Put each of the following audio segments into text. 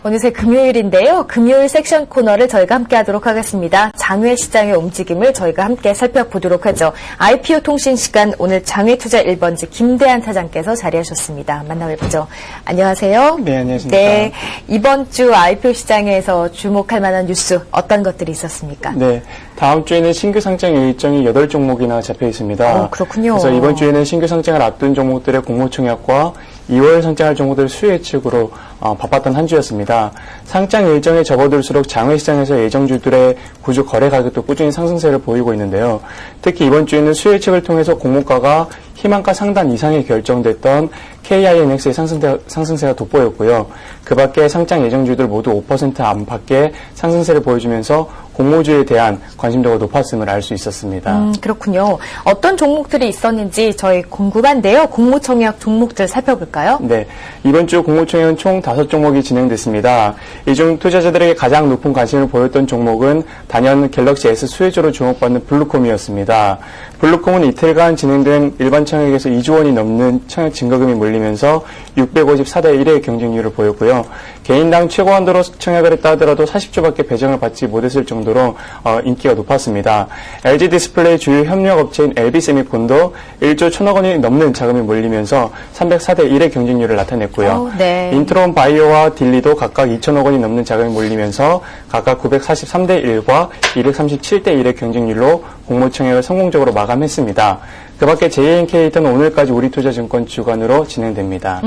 어느새 금요일인데요. 금요일 섹션 코너를 저희가 함께 하도록 하겠습니다. 장외 시장의 움직임을 저희가 함께 살펴보도록 하죠. IPO 통신 시간 오늘 장외투자 1번지 김대한 사장께서 자리하셨습니다. 만나보죠. 안녕하세요. 네, 안녕하십니까. 네, 이번 주 IPO 시장에서 주목할 만한 뉴스 어떤 것들이 있었습니까? 네, 다음 주에는 신규 상장 일정이 8종목이나 잡혀 있습니다. 그렇군요. 그래서 이번 주에는 신규 상장을 앞둔 종목들의 공모청약과 2월 상장할 종목들 수요 예측으로 바빴던 한 주였습니다. 상장 일정에 접어들수록 장외시장에서 예정주들의 구주 거래 가격도 꾸준히 상승세를 보이고 있는데요. 특히 이번 주에는 수요 예측을 통해서 공모가가 희망가 상단 이상이 결정됐던 KINX의 상승세가 돋보였고요. 그 밖에 상장 예정주들 모두 5% 안팎의 상승세를 보여주면서 공모주에 대한 관심도가 높았음을 알 수 있었습니다. 그렇군요. 어떤 종목들이 있었는지 저희 궁금한데요. 공모청약 종목들 살펴볼까요? 네, 이번 주 공모청약은 총 5종목이 진행됐습니다. 이 중 투자자들에게 가장 높은 관심을 보였던 종목은 단연 갤럭시 S 수혜주로 주목받는 블루콤이었습니다. 블루콤은 이틀간 진행된 일반 청약에서 2조 원이 넘는 청약 증거금이 몰리면서 654대 1의 경쟁률을 보였고요. 개인당 최고 한도로 청약을 했다 하더라도 40조밖에 배정을 받지 못했을 정도로 인기가 높았습니다. LG 디스플레이 주요 협력업체인 LB세미콘도 1조 1천억 원이 넘는 자금이 몰리면서 304대 1의 경쟁률을 나타냈고요. 네. 인트론 바이오와 딜리도 각각 2천억 원이 넘는 자금이 몰리면서 각각 943대 1과 237대 1의 경쟁률로 공모청약을 성공적으로 마감했습니다. 그 밖에 JNK는 오늘까지 우리투자증권 주관으로 진행됩니다.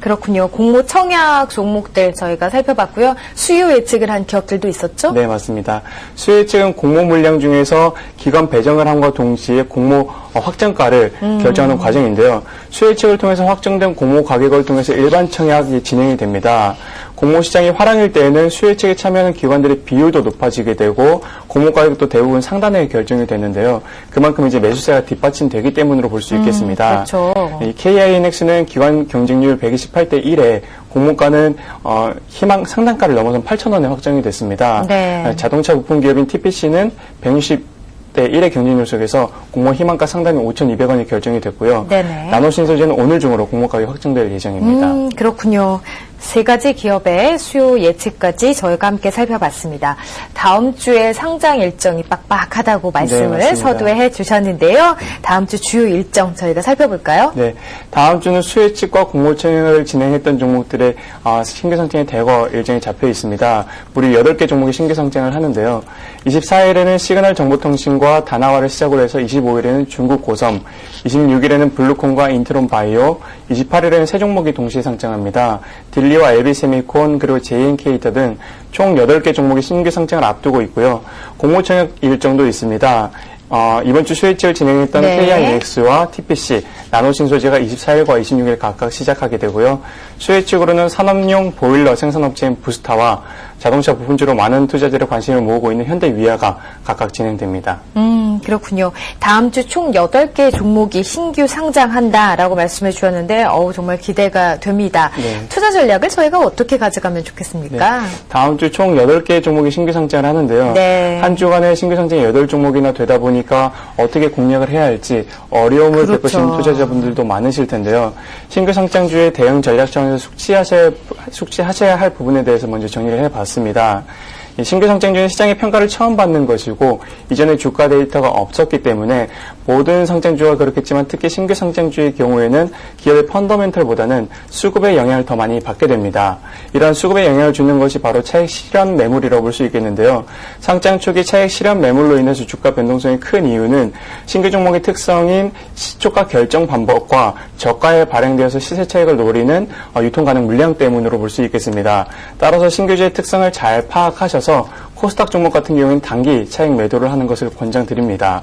그렇군요. 공모 청약 종목들 저희가 살펴봤고요. 수요 예측을 한 기업들도 있었죠? 네, 맞습니다. 수요 예측은 공모 물량 중에서 기관 배정을 함과 동시에 공모 확정가를 결정하는 과정인데요. 수요 예측을 통해서 확정된 공모 가격을 통해서 일반 청약이 진행이 됩니다. 공모 시장이 화랑일 때에는 수요 예측에 참여하는 기관들의 비율도 높아지게 되고 공모 가격도 대부분 상단에 결정이 되는데요. 그만큼 이제 매수세가 뒷받침되기 때문으로 볼 수 있겠습니다. 그렇죠. 이 KINX는 기관 경쟁률 128대 1에 공모가는 희망 상단가를 넘어선 8,000원에 확정이 됐습니다. 네. 자동차 부품 기업인 TPC는 160대 1의 경쟁률 속에서 공모 희망가 상단이 5,200원이 결정이 됐고요. 네네. 나노신소재는 오늘 중으로 공모 가격이 확정될 예정입니다. 그렇군요. 세 가지 기업의 수요 예측까지 저희가 함께 살펴봤습니다. 다음 주에 상장 일정이 빡빡하다고 말씀을 네, 서두에 해주셨는데요. 다음 주 주요 일정 저희가 살펴볼까요? 네, 다음 주는 수요 예측과 공모청약을 진행했던 종목들의 신규 상장이 대거 일정이 잡혀 있습니다. 무려 8개 종목이 신규 상장을 하는데요. 24일에는 시그널 정보통신과 다나와를 시작으로 해서 25일에는 중국 고섬, 26일에는 블루콤과 인트론 바이오, 28일에는 세 종목이 동시에 상장합니다. 딜리와 LB세미콘 그리고 JNK터 등 총 8개 종목이 신규 상장을 앞두고 있고요. 공모청약 일정도 있습니다. 이번 주 수요 예측을 진행했던 네. KINX와 TPC, 나노신소재가 24일과 26일 각각 시작하게 되고요. 수요 예측으로는 산업용 보일러 생산업체인 부스타와 자동차 부품주로 많은 투자자들의 관심을 모으고 있는 현대위아가 각각 진행됩니다. 그렇군요. 다음 주 총 8개 종목이 신규 상장한다라고 말씀해 주셨는데 정말 기대가 됩니다. 네. 투자 전략을 저희가 어떻게 가져가면 좋겠습니까? 네. 다음 주 총 8개 종목이 신규 상장을 하는데요. 네. 한 주간에 신규 상장이 8종목이나 되다 보니까 어떻게 공략을 해야 할지 어려움을 그렇죠. 겪으시는 투자자분들도 많으실 텐데요. 신규 상장주의 대응 전략 차원에서 숙지하셔야 할 부분에 대해서 먼저 정리를 해봤습니다. 신규 상장주는 시장의 평가를 처음 받는 것이고 이전에 주가 데이터가 없었기 때문에 모든 상장주가 그렇겠지만 특히 신규 상장주의 경우에는 기업의 펀더멘털보다는 수급의 영향을 더 많이 받게 됩니다. 이러한 수급의 영향을 주는 것이 바로 차익 실현 매물이라고 볼 수 있겠는데요. 상장 초기 차익 실현 매물로 인해서 주가 변동성이 큰 이유는 신규 종목의 특성인 시초가 결정 방법과 저가에 발행되어서 시세 차익을 노리는 유통 가능 물량 때문으로 볼 수 있겠습니다. 따라서 신규주의 특성을 잘 파악하셔서 코스닥 종목 같은 경우에는 단기 차익 매도를 하는 것을 권장드립니다.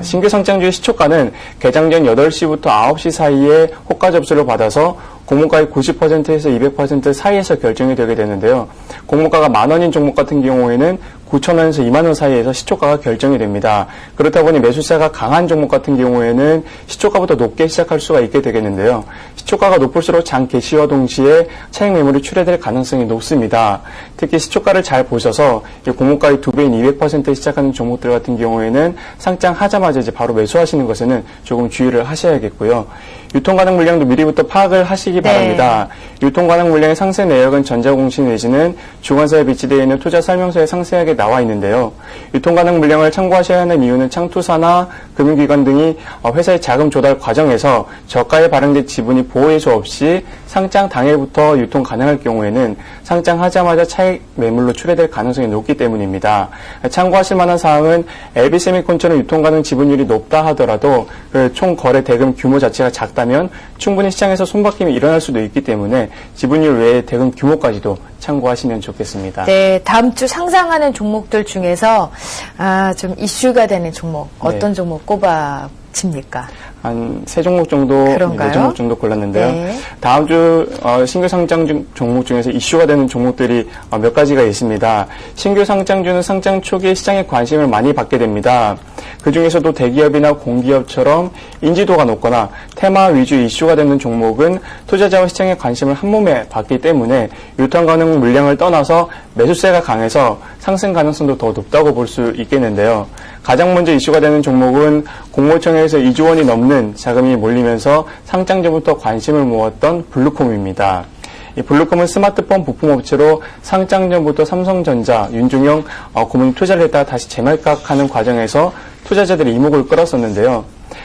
신규 상장주의 시초가는 개장 전 8시부터 9시 사이에 호가 접수를 받아서 공모가의 90%에서 200% 사이에서 결정이 되게 되는데요. 공모가가 10,000원인 종목 같은 경우에는 9,000원에서 20,000원 사이에서 시초가가 결정이 됩니다. 그렇다 보니 매수세가 강한 종목 같은 경우에는 시초가보다 높게 시작할 수가 있게 되겠는데요. 시초가가 높을수록 장 개시와 동시에 차익 매물이 출회될 가능성이 높습니다. 특히 시초가를 잘 보셔서 공모가의 2배인 200%에 시작하는 종목들 같은 경우에는 상장하자마자 이제 바로 매수하시는 것에는 조금 주의를 하셔야겠고요. 유통 가능 물량도 미리부터 파악을 하시기 바랍니다. 유통 가능 물량의 상세 내역은 전자공시 내지는 주관사에 비치되어 있는 투자 설명서에 상세하게 나와 있는데요. 유통 가능 물량을 참고하셔야 하는 이유는 창투사나 금융기관 등이 회사의 자금 조달 과정에서 저가에 발행된 지분이 보호해소 없이 상장 당일부터 유통 가능할 경우에는 상장하자마자 차익 매물로 출회될 가능성이 높기 때문입니다. 참고하실 만한 사항은 LB세미콘처럼 유통 가능 지분율이 높다 하더라도 그 총 거래 대금 규모 자체가 작다면 충분히 시장에서 손바뀜이 일어날 수도 있기 때문에 지분율 외에 대금 규모까지도 참고하시면 좋겠습니다. 네, 다음 주 상장하는 종목들 중에서 좀 이슈가 되는 종목 어떤 종목 꼽아집니까? 한 3종목 정도, 그런가요? 4종목 정도 골랐는데요. 네. 다음 주 신규 상장 종목 중에서 이슈가 되는 종목들이 몇 가지가 있습니다. 신규 상장주는 상장 초기에 시장에 관심을 많이 받게 됩니다. 그 중에서도 대기업이나 공기업처럼 인지도가 높거나 테마 위주 이슈가 되는 종목은 투자자와 시장의 관심을 한몸에 받기 때문에 유통 가능 물량을 떠나서 매수세가 강해서 상승 가능성도 더 높다고 볼 수 있겠는데요. 가장 먼저 이슈가 되는 종목은 공모처에서 2조 원이 넘는 자금이 몰리면서 상장 전부터 관심을 모았던 블루콤입니다. 이 블루콤은 스마트폰 부품업체로 상장 전부터 삼성전자, 윤중형 고문이 투자를 했다가 다시 재말각하는 과정에서 투자자들이 이목을 끌었었는데요.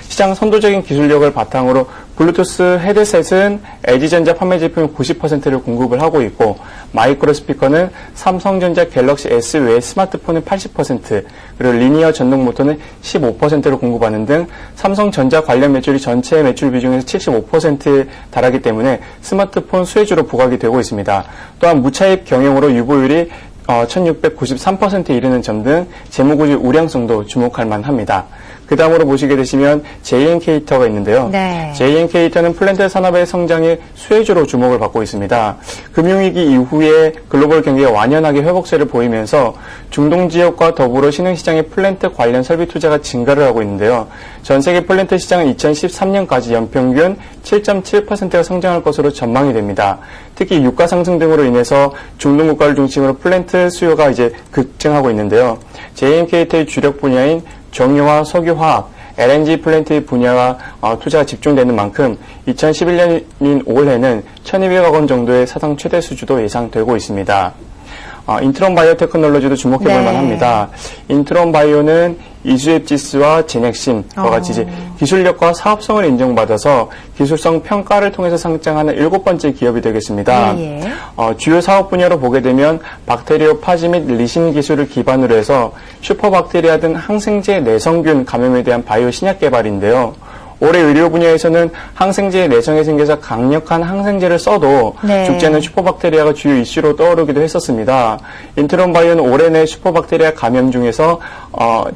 시장 선도적인 기술력을 바탕으로 블루투스 헤드셋은 LG전자 판매 제품 90%를 공급을 하고 있고 마이크로 스피커는 삼성전자 갤럭시 S 외의 스마트폰은 80%, 그리고 리니어 전동 모터는 15%를 공급하는 등 삼성전자 관련 매출이 전체 매출 비중에서 75%에 달하기 때문에 스마트폰 수혜주로 부각이 되고 있습니다. 또한 무차입 경영으로 유보율이 1693%에 이르는 점 등 재무구조 우량성도 주목할 만합니다. 그 다음으로 보시게 되시면 JNK터가 있는데요. 네. JNK터는 플랜트 산업의 성장의 수혜주로 주목을 받고 있습니다. 금융위기 이후에 글로벌 경기가 완연하게 회복세를 보이면서 중동 지역과 더불어 신흥시장의 플랜트 관련 설비 투자가 증가를 하고 있는데요. 전 세계 플랜트 시장은 2013년까지 연평균 7.7%가 성장할 것으로 전망이 됩니다. 특히 유가 상승 등으로 인해서 중동 국가를 중심으로 플랜트 수요가 이제 급증하고 있는데요. JNK터의 주력 분야인 정유화, 석유화학, LNG 플랜트 분야와 투자가 집중되는 만큼 2011년인 올해는 1,200억 원 정도의 사상 최대 수주도 예상되고 있습니다. 인트론 바이오 테크놀로지도 주목해볼 만합니다. 인트론 바이오는 이수앱지스와 제넥심과 같이 이제 기술력과 사업성을 인정받아서 기술성 평가를 통해서 상장하는 7번째 기업이 되겠습니다. 주요 사업 분야로 보게 되면 박테리오 파지 및 리신 기술을 기반으로 해서 슈퍼박테리아 등 항생제 내성균 감염에 대한 바이오 신약 개발인데요. 올해 의료 분야에서는 항생제의 내성이 생겨서 강력한 항생제를 써도 죽지 않는 슈퍼박테리아가 주요 이슈로 떠오르기도 했었습니다. 인트론 바이오는 올해 내 슈퍼박테리아 감염 중에서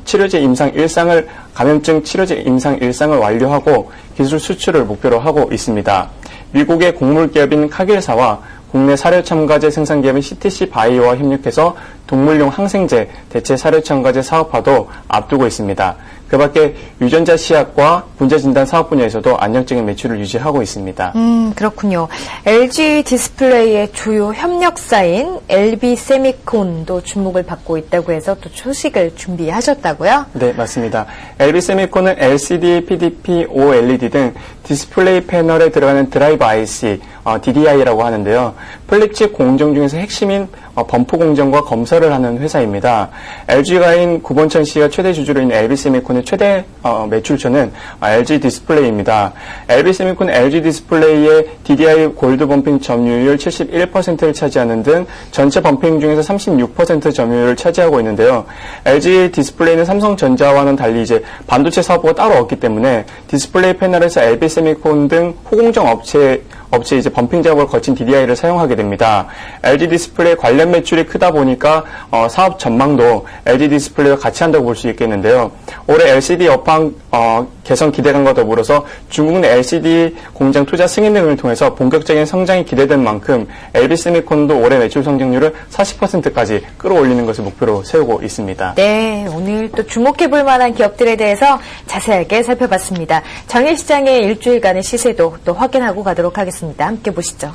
치료제 임상 1상을 감염증 치료제 임상 1상을 완료하고 기술 수출을 목표로 하고 있습니다. 미국의 곡물 기업인 카길사와 국내 사료 첨가제 생산 기업인 CTC 바이오와 협력해서 동물용 항생제 대체 사료 첨가제 사업화도 앞두고 있습니다. 그 밖에 유전자 시약과 분자 진단 사업 분야에서도 안정적인 매출을 유지하고 있습니다. 그렇군요. LG 디스플레이의 주요 협력사인 LB세미콘도 주목을 받고 있다고 해서 또 소식을 준비하셨다고요? 네, 맞습니다. LB세미콘은 LCD, PDP, OLED 등 디스플레이 패널에 들어가는 드라이버 IC, DDI라고 하는데요. 플립칩 공정 중에서 핵심인 범프 공정과 검사를 하는 회사입니다. LG가인 구본천 씨가 최대 주주로 있는 LB세미콘의 최대 매출처는 LG 디스플레이입니다. LB세미콘은 LG 디스플레이의 DDI 골드 범핑 점유율 71%를 차지하는 등 전체 범핑 중에서 36% 점유율을 차지하고 있는데요. LG 디스플레이는 삼성전자와는 달리 이제 반도체 사업부가 따로 없기 때문에 디스플레이 패널에서 LB세미콘 등 후공정 업체 이제 범핑 작업을 거친 DDI를 사용하게 됩니다. LG 디스플레이 관련 매출이 크다 보니까 사업 전망도 LG 디스플레이와 같이 한다고 볼 수 있겠는데요. 올해 LCD 업황 개선 기대감과 더불어서 중국 내 LCD 공장 투자 승인 등을 통해서 본격적인 성장이 기대된 만큼 LB세미콘도 올해 매출 성장률을 40%까지 끌어올리는 것을 목표로 세우고 있습니다. 네, 오늘 또 주목해볼 만한 기업들에 대해서 자세하게 살펴봤습니다. 장외시장의 일주일간의 시세도 또 확인하고 가도록 하겠습니다. 함께 보시죠.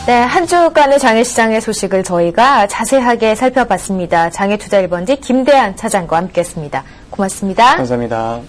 네, 한 주간의 장외시장의 소식을 저희가 자세하게 살펴봤습니다. 장외투자 1번지 김대한 차장과 함께했습니다. 고맙습니다. 감사합니다.